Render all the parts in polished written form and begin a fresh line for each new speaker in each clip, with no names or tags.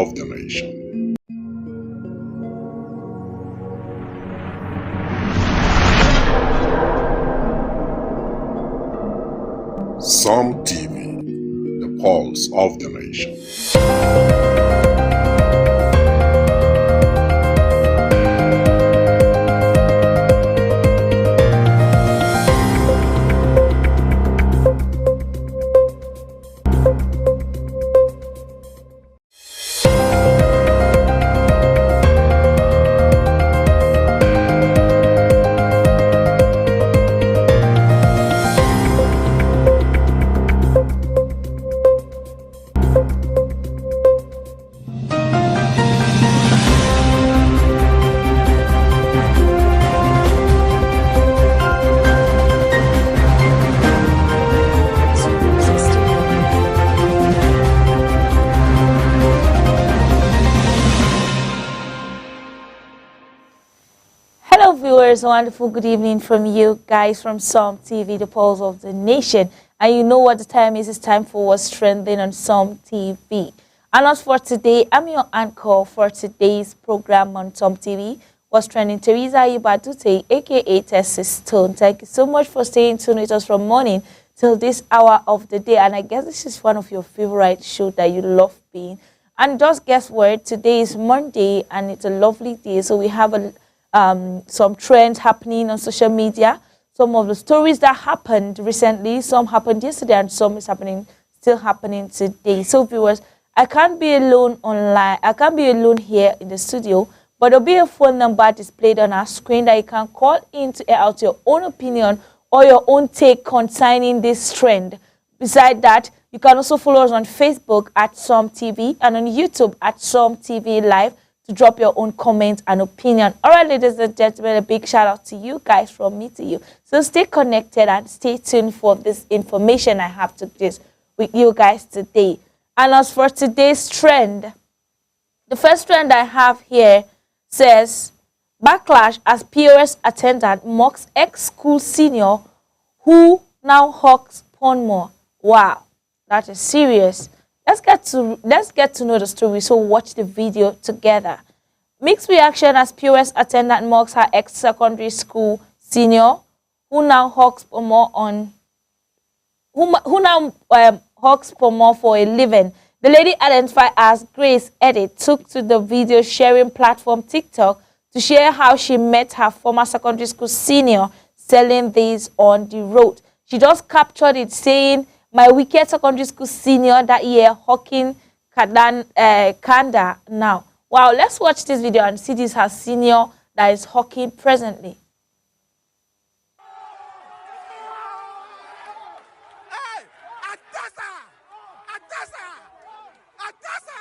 of the nation. Psalm TV, the pulse of the nation.
Hello viewers, wonderful good evening from you guys from Psalm TV, the pulse of the nation. And you know what the time is, it's time for what's trending on Psalm TV. And as for today, I'm your anchor for today's program on Psalm TV. What's trending, Teresa Ibadute, aka Tessie Stone. Thank you so much for staying tuned with us from morning till this hour of the day. And I guess this is one of your favorite shows that you love being. And just guess what, today is Monday and it's a lovely day. So we have some trends happening on social media, some of the stories that happened recently, some happened yesterday and some is still happening today. So viewers, I can't be alone online, I can't be alone here in the studio, but there'll be a phone number displayed on our screen that you can call in to air out your own opinion or your own take concerning this trend. Beside that, you can also follow us on Facebook at Psalm TV and on YouTube at Psalm TV Live to drop your own comments and opinion. All right, ladies and gentlemen, a big shout out to you guys from me to you. So stay connected and stay tuned for this information I have to this with you guys today. And as for today's trend, the first trend I have here says, backlash as POS attendant mocks ex-school senior who now hawks porn more. Wow, that is serious. Let's get to know the story, so watch the video together. Mixed reaction as POS attendant mocks her ex-secondary school senior who now hawks more on hawks more for a living. The lady, identified as Grace Edit, took to the video sharing platform TikTok to share how she met her former secondary school senior selling these on the road. She just captured it saying, "My wicked secondary school senior that year hawking Kanda now." Wow, let's watch this video and see this her senior that is hawking presently.
Hey, Atasa! Atasa! Atasa!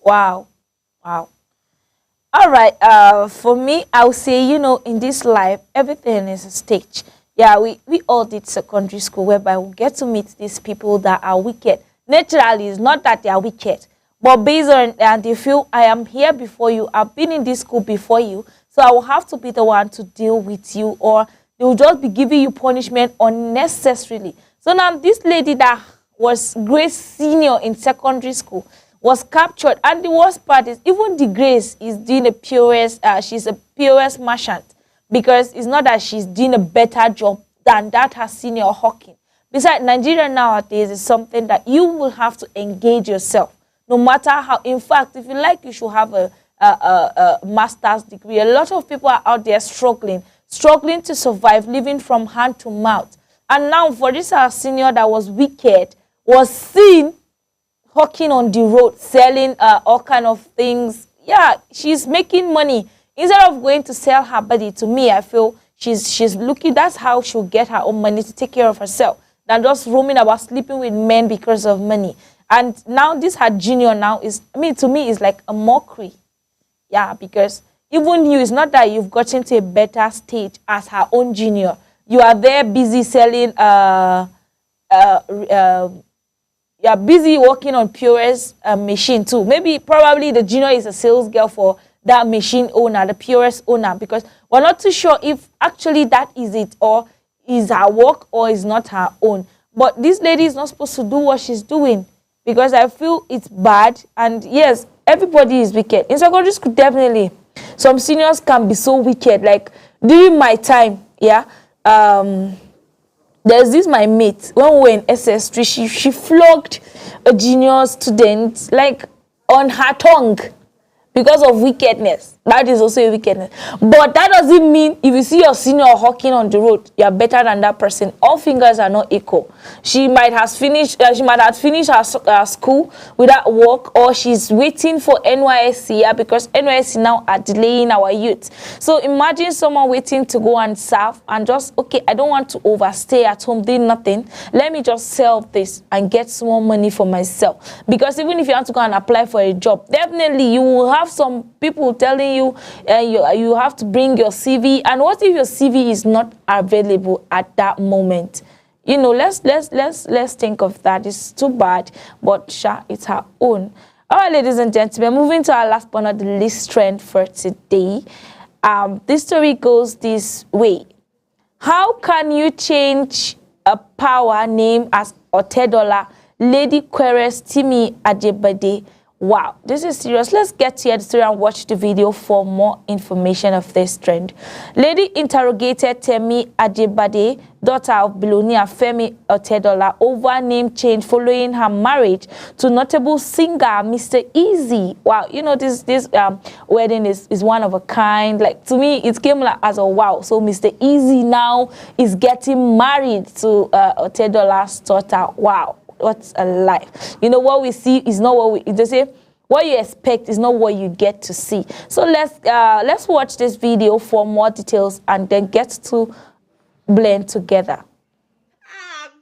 Wow. Wow. All right. For me, I would say, in this life, everything is a stage. Yeah, we all did secondary school whereby we get to meet these people that are wicked. Naturally, it's not that they are wicked, but based on they feel I am here before you, I've been in this school before you, so I will have to be the one to deal with you, or they will just be giving you punishment unnecessarily. So now this lady that was Grace Senior in secondary school was captured, and the worst part is even the Grace is doing a POS. She's a POS merchant, because it's not that she's doing a better job than that her senior hawking. Besides, Nigeria nowadays is something that you will have to engage yourself, no matter how. In fact, if you like, you should have a master's degree. A lot of people are out there struggling to survive, living from hand to mouth. And now for this our senior that was wicked, was seen hawking on the road, selling all kind of things. Yeah, she's making money. Instead of going to sell her body, to me, I feel she's looking, that's how she'll get her own money to take care of herself, than just roaming about sleeping with men because of money. And now this her junior now is, to me, is like a mockery. Yeah, because even you, it's not that you've gotten to a better stage as her own junior. You are there busy selling you're busy working on POS machine too. Maybe probably the junior is a sales girl for that machine owner, the POS owner, because we're not too sure if actually that is it or is her work or is not her own. But this lady is not supposed to do what she's doing, because I feel it's bad. And yes, everybody is wicked. In secondary school, definitely, some seniors can be so wicked. Like during my time, yeah, there's this my mate, when we were in SS3, she flogged a junior student like on her tongue because of wickedness. That is also a wickedness. But that doesn't mean if you see your senior hawking on the road, you are better than that person. All fingers are not equal. She might have finished her school without work, or she's waiting for NYSC, yeah, because NYSC now are delaying our youth. So imagine someone waiting to go and serve and just, okay, I don't want to overstay at home doing nothing. Let me just sell this and get some more money for myself. Because even if you want to go and apply for a job, definitely you will have some people telling you you have to bring your CV. And what if your CV is not available at that moment? You know, let's think of that. It's too bad, but sure, it's her own. All right, ladies and gentlemen, moving to our last but not the least trend for today. This story goes this way. How can you change a power name as Otedola? Lady queries Timi Ajibade. Wow, this is serious. Let's get to the story and watch the video for more information of this trend. Lady interrogated Temi Ajibade, daughter of billionaire Femi Otedola, over name change following her marriage to notable singer Mr. Easy. Wow, you know, this wedding is one of a kind. Like, to me, it came like as a wow. So Mr. Easy now is getting married to Otedola's daughter. Wow. What's a life? You know, what we see is not what they say. What you expect is not what you get to see. So let's watch this video for more details and then get to blend together.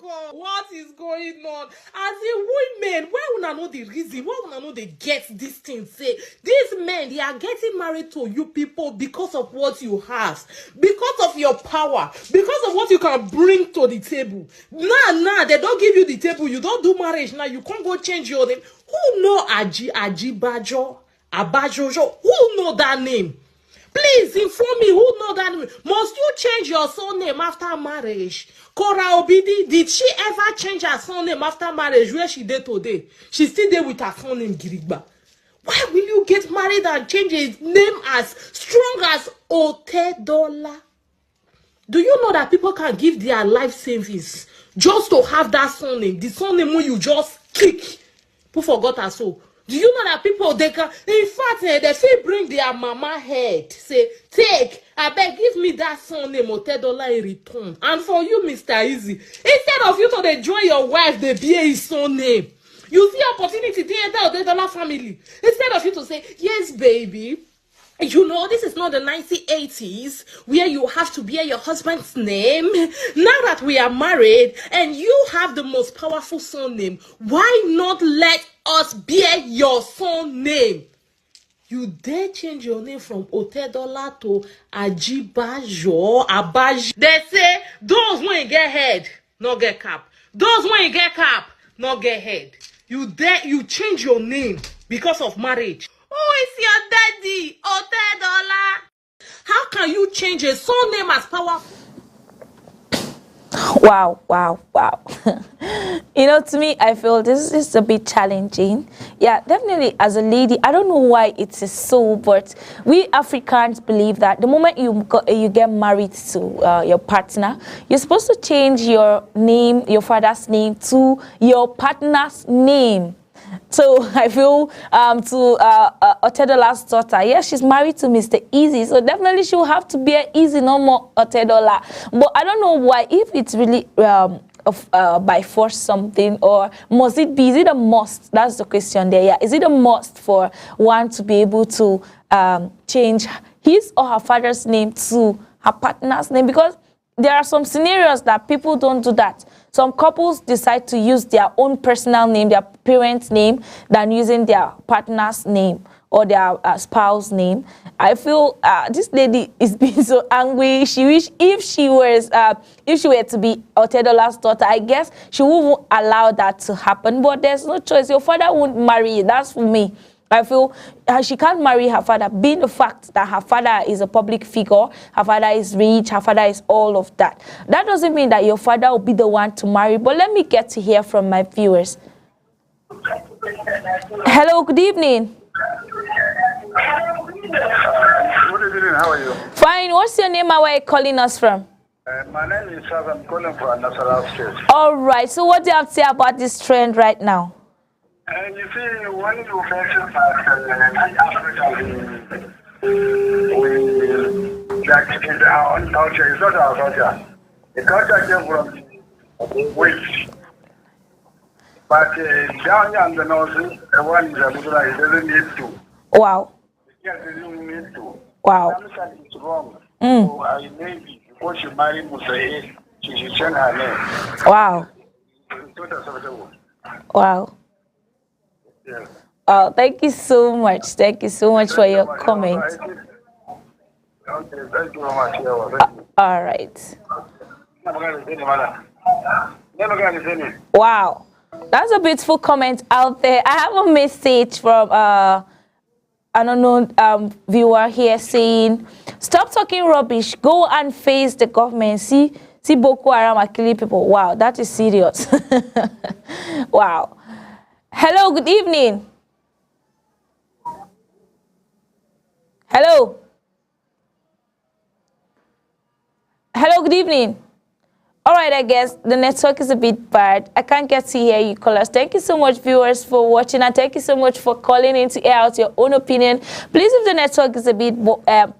God, what is going on? As a women, why una know the reason? Why una know they get this thing? Say these men, they are getting married to you people because of what you have, because of your power, because of what you can bring to the table. Nah, they don't give you the table. You don't do marriage now. You can't go change your name. Who know Ajibajo, Abajojo? Who know that name? Please inform me, who know that name? Must you change your surname after marriage? Kora Obidi, did she ever change her surname after marriage? Where she did today? She still there with her surname Girigba. Why will you get married and change his name as strong as Otedola? Do you know that people can give their life savings just to have that surname? The surname when you just kick. Who forgot her soul? Do you know that people, they can, in fact, they feel bring their mama head, say, take, I beg, give me that surname, Otedola, in return. And for you, Mr. Easy, instead of you to enjoy your wife, they be his surname. You see opportunity to enter Otedola family. Instead of you to say, yes, baby, you know, this is not the 1980s where you have to bear your husband's name. Now that we are married and you have the most powerful surname, why not let us bear your surname? You dare change your name from Otedola to Ajibajo, Abaji. They say, those when you get head, not get cap. Those when you get cap, not get head. You change your name because of marriage. Who is your daddy, Otedola? How can you change a surname as powerful?
Wow. You know, to me, I feel this is a bit challenging. Yeah, definitely as a lady, I don't know why it is so, but we Africans believe that the moment you get married to your partner, you're supposed to change your name, your father's name, to your partner's name. So I feel to Otedola's daughter, yes, she's married to Mr. Easy, so definitely she'll have to be Easy, no more Otedola. But I don't know why, if it's really by force something, or must it be? Is it a must? That's the question there. Yeah, is it a must for one to be able to change his or her father's name to her partner's name? Because there are some scenarios that people don't do that. Some couples decide to use their own personal name, their parents' name, than using their partner's name. or their spouse name. I feel this lady is being so angry. She wish if she were to be Otedola's daughter, I guess she wouldn't allow that to happen. But there's no choice. Your father won't marry you. That's for me. I feel she can't marry her father, being the fact that her father is a public figure, her father is rich, her father is all of that. That doesn't mean that your father will be the one to marry. But let me get to hear from my viewers. Hello, good evening.
Good evening, how are you?
Fine, what's your name and where are you calling us from?
My name is Saz, I'm calling from Nasarawa State.
All right, so what do you have to say about this trend right now?
You see, when you mention that Africa, like in our own culture, it's not our culture. The culture came from witch. But down here in the north, one is a Muslim, he doesn't need to.
Wow.
He doesn't need to.
Wow.
Something is wrong. So I maybe before she married Musa, she should change her name.
Wow.
It's not acceptable.
Wow.
Yes.
Oh, thank you so much. Thank you so much for your comment.
Okay, thank you very much.
All right. Wow. That's a beautiful comment out there. I have a message from an unknown viewer here saying, stop talking rubbish. Go and face the government. See Boko Haram are killing people. Wow, that is serious. Wow. Hello, good evening. Hello. Hello, good evening. All right, I guess the network is a bit bad. I can't get to hear you callers. Thank you so much, viewers, for watching, and thank you so much for calling in to air out your own opinion. Please, if the network is a bit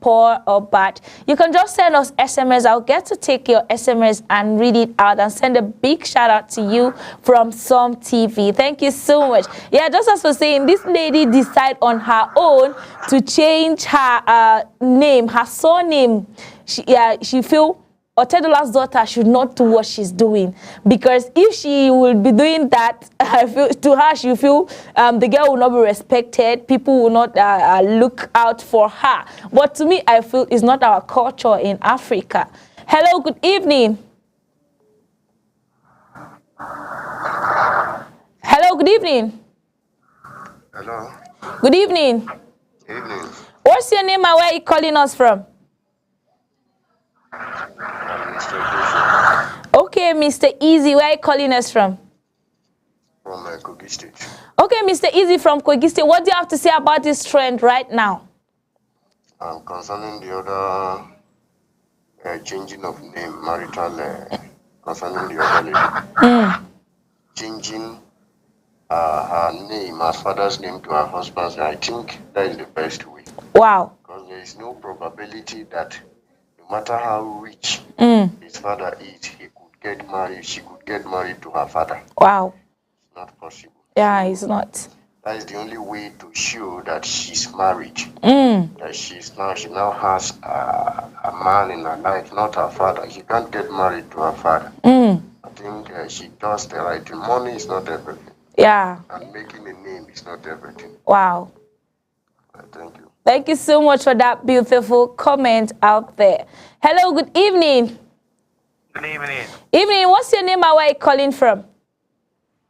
poor or bad, you can just send us SMS. I'll get to take your SMS and read it out and send a big shout out to you from Som TV. Thank you so much. Yeah, just as for saying, this lady decided on her own to change her name, her surname. She feel Otedola's daughter should not do what she's doing, because if she will be doing that, I feel to her she feel the girl will not be respected. People will not look out for her. But to me, I feel it's not our culture in Africa. Hello, good evening. Hello, good evening.
Hello.
Good evening.
Evening.
What's your name and where are you calling us from?
Mr.
Okay, Mr. Easy, where are you calling us from?
From Kogi State.
Okay, Mr. Easy from Kogi State, what do you have to say about this trend right now?
Concerning the other changing of name, marital, concerning the other lady. Changing her name, her father's name to her husband's, I think that is the best way.
Wow.
Because there is no probability that no matter how rich his father is, she could get married to her father.
Wow.
It's not possible.
Yeah, it's not.
That is the only way to show that she's married. That she now has a man in her life, not her father. She can't get married to her father. I think she does the right thing. Money is not everything.
Yeah.
And making a name is not everything.
Wow.
Thank you.
Thank you so much for that beautiful comment out there. Hello, good evening.
Good evening.
Evening, what's your name and where are you calling from?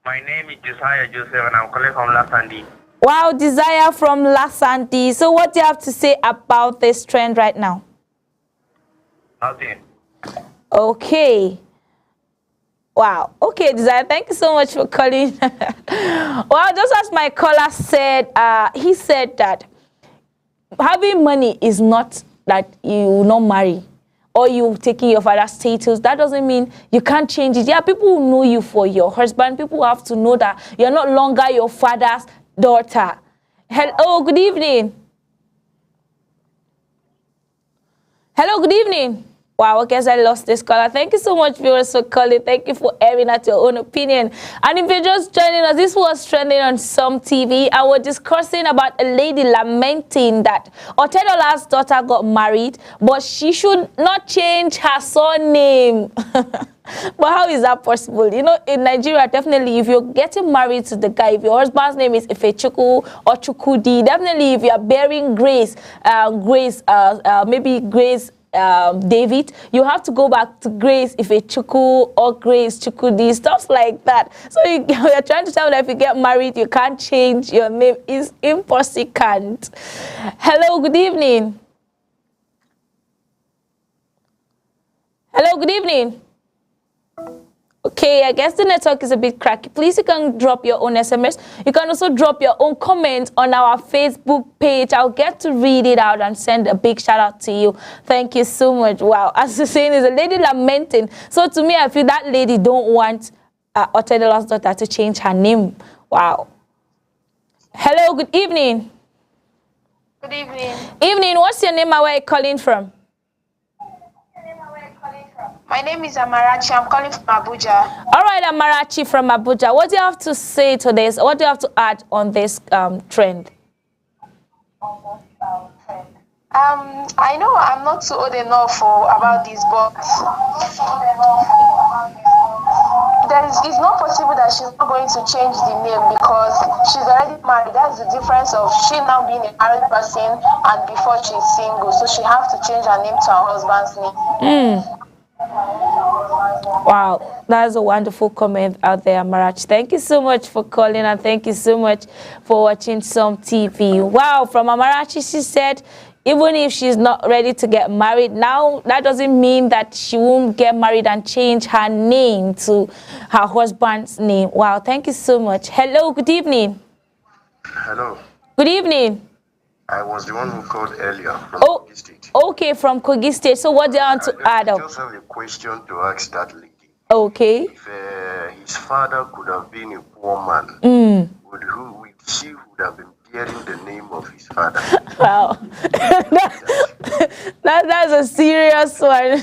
My name is Josiah Joseph and I'm calling from Lasandi.
Wow, Desire from Lasandi. So what do you have to say about this trend right now?
Nothing.
Okay. Wow. Okay, Desire, thank you so much for calling. Well, just as my caller said, he said that having money is not that you will not marry or you taking your father's status. That doesn't mean you can't change it. Yeah, people will know you for your husband. People have to know that you're not longer your father's daughter. Hello, good evening. Hello, good evening. Wow, I guess I lost this caller. Thank you so much, viewers, for calling. Thank you for airing out your own opinion. And if you're just joining us, this was trending on Some TV. I was discussing about a lady lamenting that Otedola's daughter got married, but she should not change her surname. But how is that possible? You know, in Nigeria, definitely, if you're getting married to the guy, if your husband's name is Ifechukwu or Chukudi, definitely if you're bearing Grace, maybe Grace David, you have to go back to Grace Ifechukwu or Grace Chukudi, stuff like that. So you're trying to tell me that if you get married, you can't change your name. It's impossible. Hello, good evening. Hello, good evening. Okay, I guess the network is a bit cracky. Please, you can drop your own SMS. You can also drop your own comment on our Facebook page. I'll get to read it out and send a big shout out to you. Thank you so much. Wow, as you're saying, there's a lady lamenting. So to me, I feel that lady don't want Otedola's daughter to change her name. Wow. Hello, good evening.
Good evening.
Evening, what's your name and where are you calling from?
My name is Amarachi. I'm calling from Abuja.
All right, Amarachi from Abuja. What do you have to say to this? What do you have to add on this trend?
I know I'm not too old enough about this, but it's not possible that she's not going to change the name because she's already married. That's the difference of she now being a married person and before she's single. So she has to change her name to her husband's name.
Wow, that's a wonderful comment out there, Marach. Thank you so much for calling and thank you so much for watching Some TV. Wow, from Amarachi, she said, even if she's not ready to get married now, that doesn't mean that she won't get married and change her name to her husband's name. Wow, thank you so much. Hello, good evening.
Hello.
Good evening.
I was the one who called earlier from Kogi State.
Okay, from Kogi State. So what do you want to add up?
I just have a question to ask that lady.
Okay.
If his father could have been a poor man, would she would have been bearing the name of his father?
Wow. that's a serious one.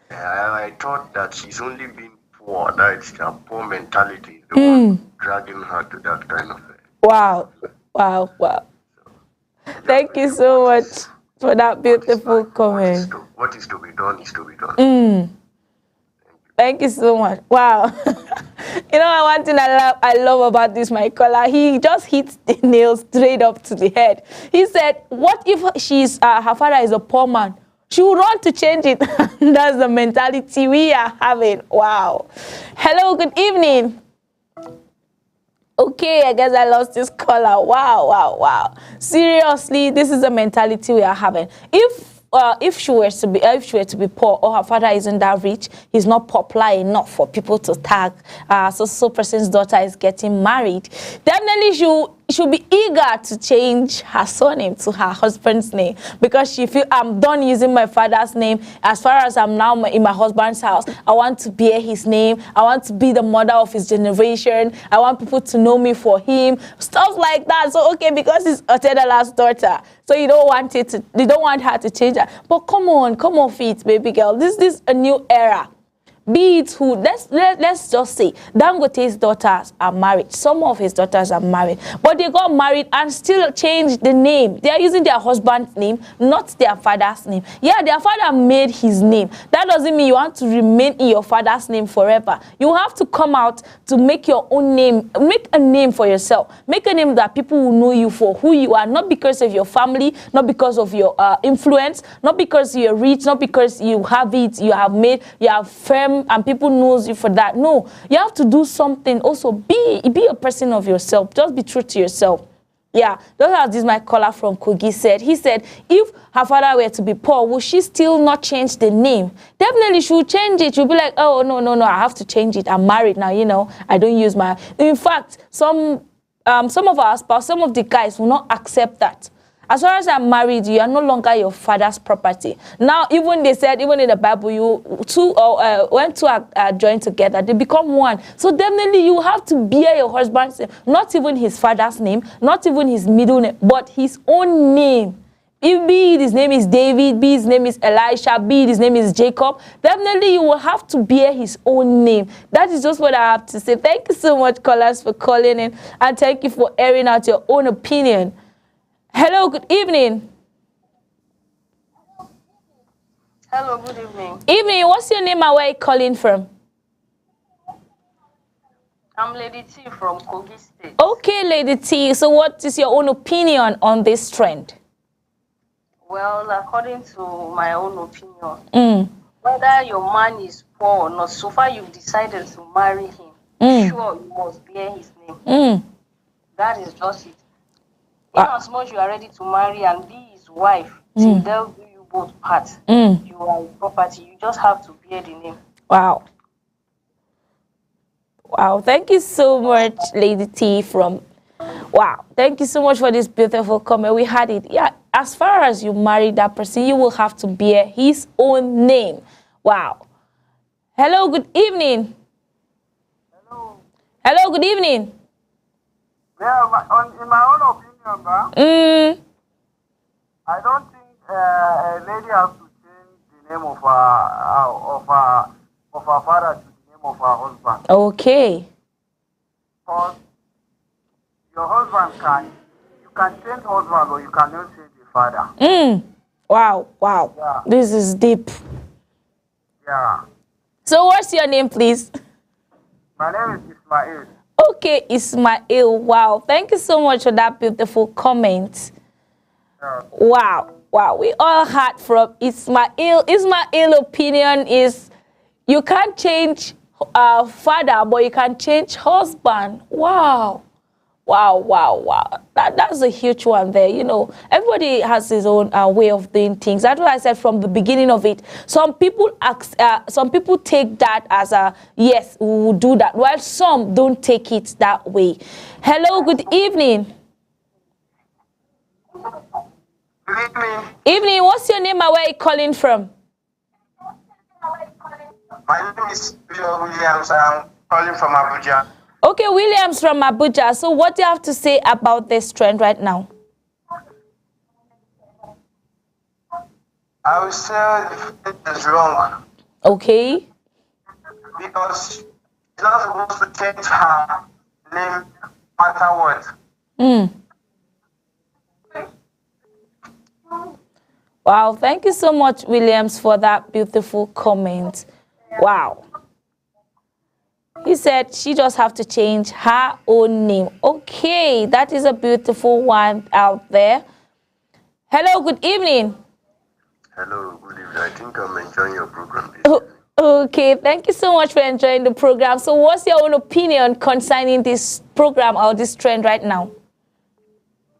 I thought that she's only been poor. That's a poor mentality. The one dragging her to that kind of
Wow. Wow. Wow. Thank you so much for that beautiful comment.
What is to be done is to be done.
Thank you so much. Wow. You know, one thing I love about this, my caller, he just hits the nail straight up to the head. He said, what if her father is a poor man? She would want to change it. That's the mentality we are having. Wow. Hello, good evening. Okay, I guess I lost this caller. Wow. Seriously, this is the mentality we are having. If she were to be poor or her father isn't that rich, he's not popular enough for people to tag so person's daughter is getting married, definitely she'll be eager to change her surname to her husband's name because she feel I'm done using my father's name. As far as I'm now in my husband's house, I want to bear his name. I want to be the mother of his generation. I want people to know me for him. Stuff like that. So okay, because it's Otedola's daughter, so you don't want her to change that. But come on, feet, baby girl. This is a new era. Be it who, let's just say Dangote's daughters are married. Some of his daughters are married, but they got married and still changed the name. They are using their husband's name, not their father's name. Yeah, their father made his name. That doesn't mean you want to remain in your father's name forever. You have to come out to make your own name, make a name for yourself. Make a name that people will know you for who you are, not because of your family, not because of your influence, not because you're rich, not because you have it, you have firm and people knows you for that. No, you have to do something. Also, be a person of yourself. Just be true to yourself. Yeah, that's as my caller from Kogi said. He said, if her father were to be poor, would she still not change the name? Definitely, she would change it. She'll be like, oh, no, I have to change it. I'm married now, you know. I don't use my... In fact, some of our spouse, some of the guys will not accept that. As far as I'm married, you are no longer your father's property. Now, even they said, even in the Bible, when two are joined together, they become one. So definitely you have to bear your husband's name, not even his father's name, not even his middle name, but his own name. If be it his name is David, be his name is Elisha, be it his name is Jacob, definitely you will have to bear his own name. That is just what I have to say. Thank you so much, callers, for calling in, and thank you for airing out your own opinion. Hello, good evening.
Hello, good evening.
Evening, what's your name and where are you calling from?
I'm Lady T from Kogi State.
Okay, Lady T, so what is your own opinion on this trend?
Well, according to my own opinion, whether your man is poor or not, so far you've decided to marry him, sure, you must bear his name. That is just it. In as much you are ready to marry and be his wife, till they'll do you both parts, you are his property, you just have to bear the name.
Wow. Wow, thank you so much, Lady T from... Wow, thank you so much for this beautiful comment. We had it. Yeah, as far as you marry that person, you will have to bear his own name. Wow. Hello, good evening. Hello, good evening.
Yeah, in my own opinion, I don't think a lady has to change the name of her father to the name of her husband.
Okay.
Because your husband you can change husband or you cannot change the father.
Wow, wow.
Yeah.
This is deep.
Yeah.
So what's your name, please?
My name is Ismail.
Okay, Ismail. Wow, thank you so much for that beautiful comment.
Yeah.
Wow, wow. We all heard from Ismail. Ismail's opinion is you can't change father, but you can change husband. Wow. Wow, wow, wow. That's a huge one there. You know, everybody has his own way of doing things. That's what I said from the beginning of it. Some people take that as a, yes, we will do that, while some don't take it that way. Hello, good evening.
Good evening.
Evening, what's your name and where are you calling from?
My name is Bill Williams. I'm calling from Abuja.
Okay, Williams from Abuja. So what do you have to say about this trend right now?
I will say it is wrong.
Okay.
Because she's not supposed to change her name no matter what.
Wow, thank you so much, Williams, for that beautiful comment. Wow. He said she just have to change her own name. Okay, that is a beautiful one out there. Hello, good evening.
Hello, good evening. I think I'm enjoying your program.
Okay, thank you so much for enjoying the program. So what's your own opinion concerning this program or this trend right now?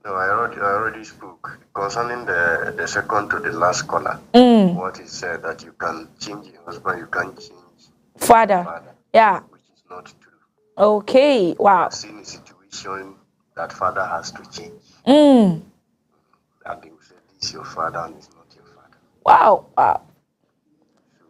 No, I already spoke concerning the second to the last caller. What he said that you can change your husband, you can change
Father. Yeah.
Which is not true.
Okay, wow.
I've seen a situation that father has to change.
Mm.
And they will say, this is your father and it's not your father.
Wow, wow.
So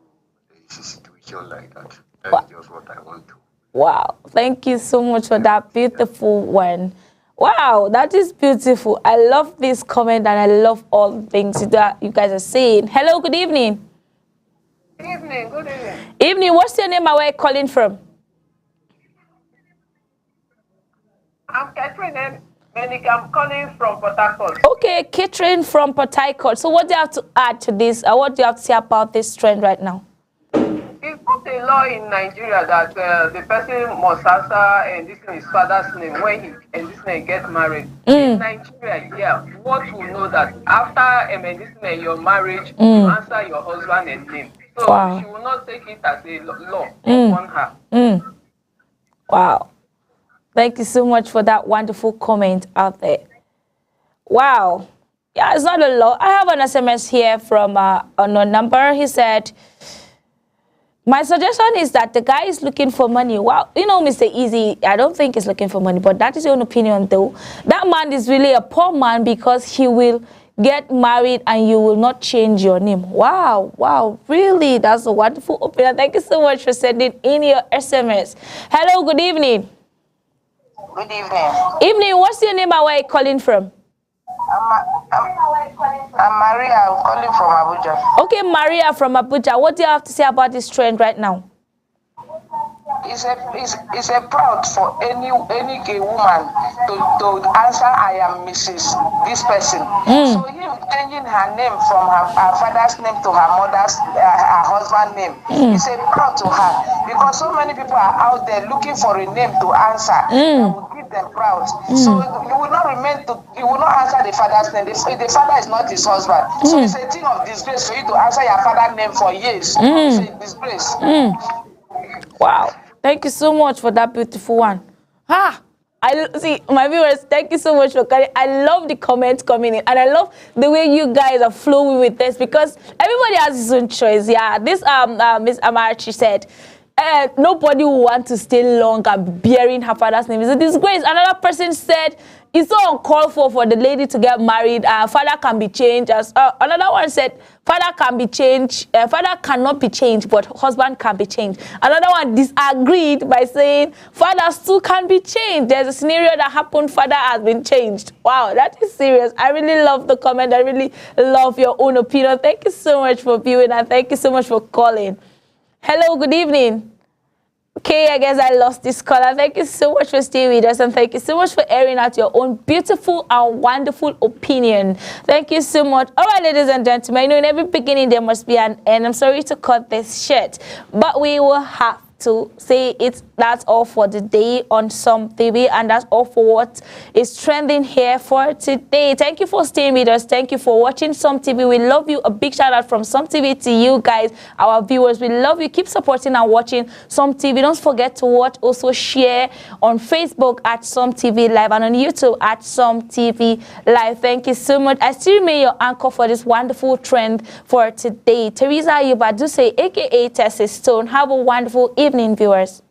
there is a situation like that. That's just what I want to.
Wow, thank you so much for that beautiful one. Wow, that is beautiful. I love this comment and I love all the things that you guys are saying. Hello, good evening.
Good evening, good evening.
Evening, what's your name and where are you calling from?
I'm Catherine and I'm calling from Port Harcourt.
Okay, Catherine from Port Harcourt. So what do you have to add to this? What do you have to say about this trend right now?
It's not a law in Nigeria that the person must answer and this is his father's name when he and this man get married. In Nigeria, yeah, what we know that after your marriage, you answer your husband name. So she will not take it as a law upon her.
Wow. Thank you so much for that wonderful comment out there. Wow. Yeah, it's not a law. I have an SMS here from on a number. He said, my suggestion is that the guy is looking for money. Wow, you know, Mr. Easy, I don't think he's looking for money, but that is your own opinion, though. That man is really a poor man because he will get married and you will not change your name. Wow, wow, really? That's a wonderful opinion. Thank you so much for sending in your SMS. Hello, good evening.
Good evening.
Evening, what's your name and where are you calling from?
I'm Maria. I'm calling from Abuja.
Okay, Maria from Abuja. What do you have to say about this trend right now?
It's a proud for any gay woman to answer I am Mrs. this person. So him changing her name from her father's name to her mother's her husband's name is a proud to her, because so many people are out there looking for a name to answer that will give them proud. So you will not answer the father's name. The father is not his husband. So it's a thing of disgrace for you to answer your father's name for years. It's a disgrace.
Wow. Thank you so much for that beautiful one. I see, my viewers, thank you so much for coming. I love the comments coming in, and I love the way you guys are flowing with this, because everybody has his own choice. Yeah, this Miss Amarachi said, nobody will want to stay long and bearing her father's name. It's a disgrace. Another person said, it's so uncalled for the lady to get married. Father can be changed. Another one said, father can be changed. Father cannot be changed, but husband can be changed. Another one disagreed by saying, fathers too can be changed. There's a scenario that happened, father has been changed. Wow, that is serious. I really love the comment. I really love your own opinion. Thank you so much for viewing, and thank you so much for calling. Hello, good evening. Okay, I guess I lost this caller. Thank you so much for staying with us, and thank you so much for airing out your own beautiful and wonderful opinion. Thank you so much. All right, ladies and gentlemen, I know in every beginning there must be an end. I'm sorry to cut this short, but we will have to say that's all for the day on Some TV, and that's all for what is trending here for today. Thank you for staying with us. Thank you for watching Some TV. We love you. A big shout out from Some TV to you guys, our viewers. We love you. Keep supporting and watching Some TV. Don't forget to watch, also share on Facebook at Some TV Live and on YouTube at Some TV Live. Thank you so much. I still remain your anchor for this wonderful trend for today. Teresa Ayuba Duse, aka Tessie Stone. Have a wonderful evening, viewers.